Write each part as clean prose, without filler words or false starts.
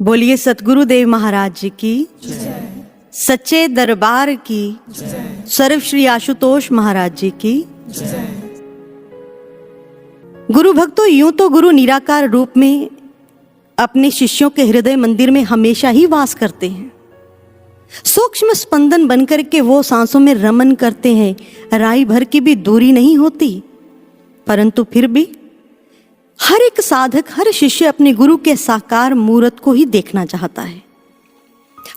बोलिए सतगुरुदेव महाराज जी की सच्चे दरबार की सर्व श्री आशुतोष महाराज जी की। गुरु भक्तों, यूं तो गुरु निराकार रूप में अपने शिष्यों के हृदय मंदिर में हमेशा ही वास करते हैं। सूक्ष्म स्पंदन बनकर के वो सांसों में रमन करते हैं, राई भर की भी दूरी नहीं होती। परंतु फिर भी हर एक साधक, हर शिष्य अपने गुरु के साकार मूर्त को ही देखना चाहता है,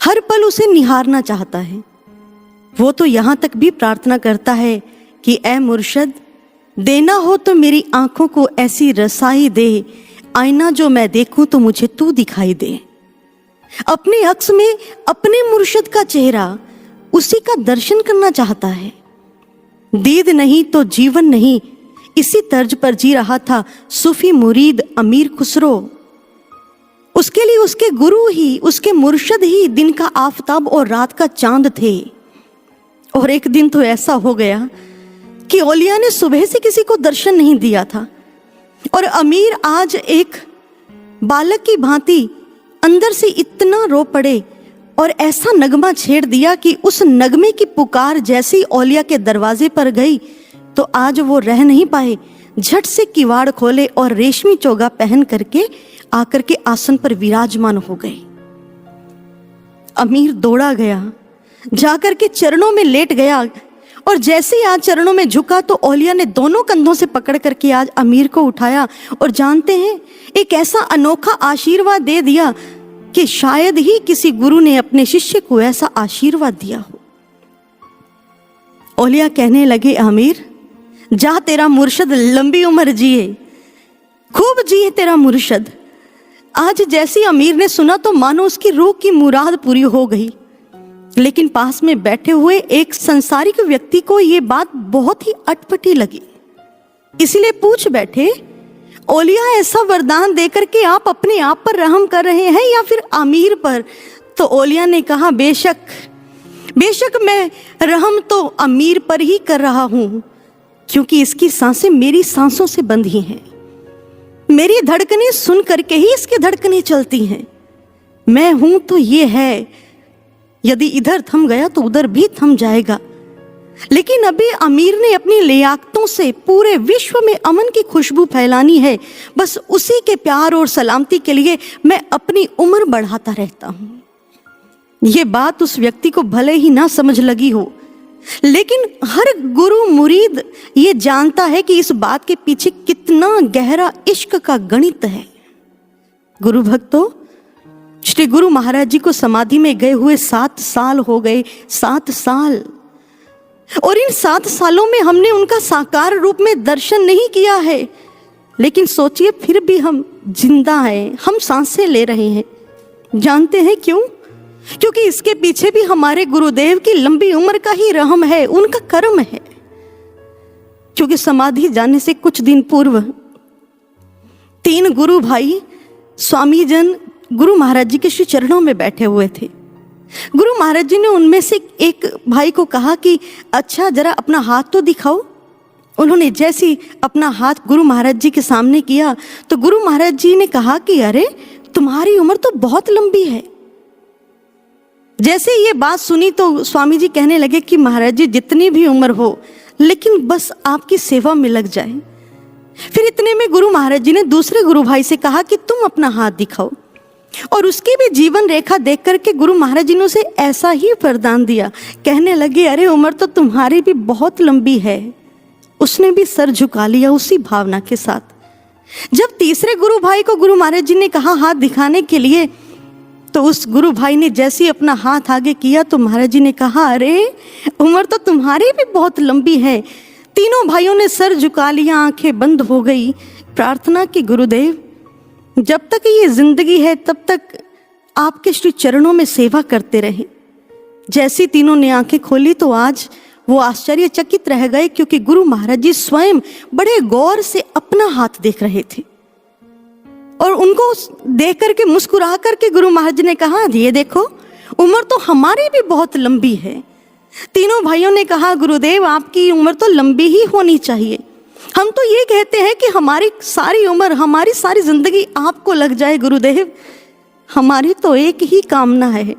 हर पल उसे निहारना चाहता है। वो तो यहाँ तक भी प्रार्थना करता है कि ऐ मुर्शद, देना हो तो मेरी आंखों को ऐसी रसाई दे, आईना जो मैं देखूं तो मुझे तू दिखाई दे। अपने अक्स में अपने मुर्शद का चेहरा, उसी का दर्शन करना चाहता है। दीद नहीं तो जीवन नहीं, इसी तर्ज पर जी रहा था सूफी मुरीद अमीर खुसरो। उसके लिए उसके गुरु ही, उसके मुर्शद ही दिन का आफताब और रात का चांद थे। और एक दिन तो ऐसा हो गया कि औलिया ने सुबह से किसी को दर्शन नहीं दिया था, और अमीर आज एक बालक की भांति अंदर से इतना रो पड़े और ऐसा नगमा छेड़ दिया कि उस नगमे की पुकार जैसी औलिया के दरवाजे पर गई तो आज वो रह नहीं पाए। झट से किवाड़ खोले और रेशमी चोगा पहन करके आकर के आसन पर विराजमान हो गए। अमीर दौड़ा गया, जाकर के चरणों में लेट गया, और जैसे ही आज चरणों में झुका तो औलिया ने दोनों कंधों से पकड़ करके आज अमीर को उठाया, और जानते हैं एक ऐसा अनोखा आशीर्वाद दे दिया कि शायद ही किसी गुरु ने अपने शिष्य को ऐसा आशीर्वाद दिया हो। औलिया कहने लगे, अमीर जा, तेरा मुर्शद लंबी उम्र जिए, खूब जिए तेरा मुर्शद। आज जैसी अमीर ने सुना तो मानो उसकी रूह की मुराद पूरी हो गई। लेकिन पास में बैठे हुए एक संसारिक व्यक्ति को ये बात बहुत ही अटपटी लगी, इसलिए पूछ बैठे, औलिया ऐसा वरदान देकर के आप अपने आप पर रहम कर रहे हैं या फिर अमीर पर? तो औलिया ने कहा, बेशक मैं रहम तो अमीर पर ही कर रहा हूं, क्योंकि इसकी सांसें मेरी सांसों से बंधी हैं। मेरी धड़कनें सुन करके ही इसकी धड़कनें चलती हैं। मैं हूं तो ये है, यदि इधर थम गया तो उधर भी थम जाएगा। लेकिन अभी अमीर ने अपनी लियाकतों से पूरे विश्व में अमन की खुशबू फैलानी है। बस उसी के प्यार और सलामती के लिए मैं अपनी उम्र बढ़ाता रहता हूं। ये बात उस व्यक्ति को भले ही ना समझ लगी हो, लेकिन हर गुरु मुरीद ये जानता है कि इस बात के पीछे कितना गहरा इश्क का गणित है। गुरु भक्तों, श्री गुरु महाराज जी को समाधि में गए हुए 7 साल हो गए, 7 साल। और इन 7 सालों में हमने उनका साकार रूप में दर्शन नहीं किया है, लेकिन सोचिए फिर भी हम जिंदा हैं, हम सांसें ले रहे हैं। जानते हैं क्यों? क्योंकि इसके पीछे भी हमारे गुरुदेव की लंबी उम्र का ही रहम है, उनका कर्म है। क्योंकि समाधि जाने से कुछ दिन पूर्व 3 गुरु भाई स्वामी जन गुरु महाराज जी के श्री चरणों में बैठे हुए थे। गुरु महाराज जी ने उनमें से एक भाई को कहा कि अच्छा जरा अपना हाथ तो दिखाओ। उन्होंने जैसी अपना हाथ गुरु महाराज जी के सामने किया तो गुरु महाराज जी ने कहा कि अरे तुम्हारी उम्र तो बहुत लंबी है। जैसे ये बात सुनी तो स्वामी जी कहने लगे कि महाराज जी जितनी भी उम्र हो, लेकिन बस आपकी सेवा में लग जाए। फिर इतने में गुरु महाराज जी ने दूसरे गुरु भाई से कहा कि तुम अपना हाथ दिखाओ, और उसकी भी जीवन रेखा देख करके गुरु महाराज जी ने उसे ऐसा ही वरदान दिया। कहने लगे, अरे उम्र तो तुम्हारी भी बहुत लंबी है। उसने भी सर झुका लिया उसी भावना के साथ। जब तीसरे गुरु भाई को गुरु महाराज जी ने कहा हाथ दिखाने के लिए, तो उस गुरु भाई ने जैसे ही अपना हाथ आगे किया तो महाराज जी ने कहा, अरे उम्र तो तुम्हारी भी बहुत लंबी है। तीनों भाइयों ने सर झुका लिया, आंखें बंद हो गई। प्रार्थना की, गुरुदेव जब तक ये जिंदगी है तब तक आपके श्री चरणों में सेवा करते रहे। जैसी तीनों ने आंखें खोली तो आज वो आश्चर्यचकित रह गए, क्योंकि गुरु महाराज जी स्वयं बड़े गौर से अपना हाथ देख रहे थे, और उनको देख करके मुस्कुरा करके गुरु महाराज ने कहा, ये देखो उम्र तो हमारी भी बहुत लंबी है। तीनों भाइयों ने कहा, गुरुदेव आपकी उम्र तो लंबी ही होनी चाहिए, हम तो ये कहते हैं कि हमारी सारी उम्र, हमारी सारी जिंदगी आपको लग जाए गुरुदेव। हमारी तो एक ही कामना है,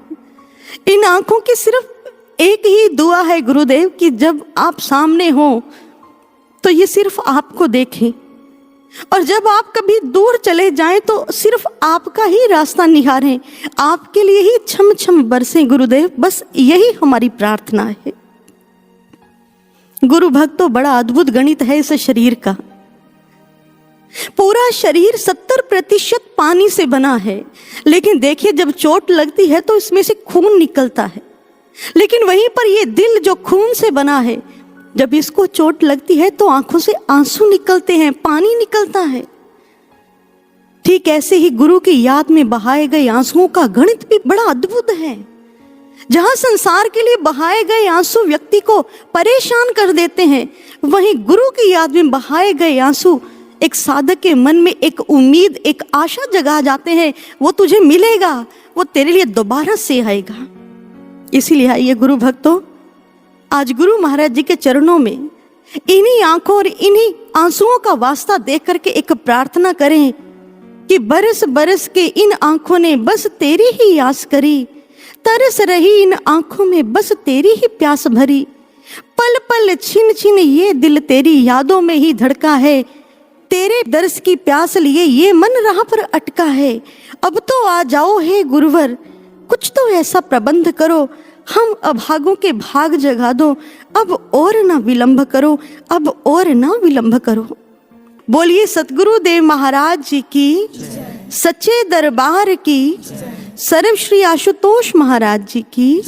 इन आंखों की सिर्फ एक ही दुआ है गुरुदेव कि जब आप सामने हो तो ये सिर्फ आपको देखें, और जब आप कभी दूर चले जाएं तो सिर्फ आपका ही रास्ता निहारें, आपके लिए ही छम छम बरसें गुरुदेव। बस यही हमारी प्रार्थना है। गुरु भक्त तो बड़ा अद्भुत गणित है इस शरीर का। पूरा शरीर 70% पानी से बना है, लेकिन देखिए जब चोट लगती है तो इसमें से खून निकलता है। लेकिन वहीं पर ये दिल जो खून से बना है, जब इसको चोट लगती है तो आंखों से आंसू निकलते हैं, पानी निकलता है। ठीक ऐसे ही गुरु की याद में बहाए गए आंसुओं का गणित भी बड़ा अद्भुत है। जहां संसार के लिए बहाए गए आंसू व्यक्ति को परेशान कर देते हैं, वहीं गुरु की याद में बहाए गए आंसू एक साधक के मन में एक उम्मीद, एक आशा जगा जाते हैं। वो तुझे मिलेगा, वो तेरे लिए दोबारा से आएगा। इसीलिए आइए गुरु भक्तों, आज गुरु महाराज जी के चरणों में इन्हीं आंखों और इन्हीं आंसुओं का वास्ता देख करके एक प्रार्थना करें कि बरस बरस के इन आंखों ने बस तेरी ही आस करी, तरस रही इन आंखों में बस तेरी ही प्यास भरी, पल पल छिन छिन ये दिल तेरी यादों में ही धड़का है, तेरे दर्श की प्यास लिए ये मन राह पर अटका है। अब तो आ जाओ हे गुरुवर, कुछ तो ऐसा प्रबंध करो, हम अभागों के भाग जगा दो, अब और ना विलंब करो, अब और ना विलंब करो। बोलिए सतगुरु देव महाराज जी की, सच्चे दरबार की, सर्व श्री आशुतोष महाराज जी की।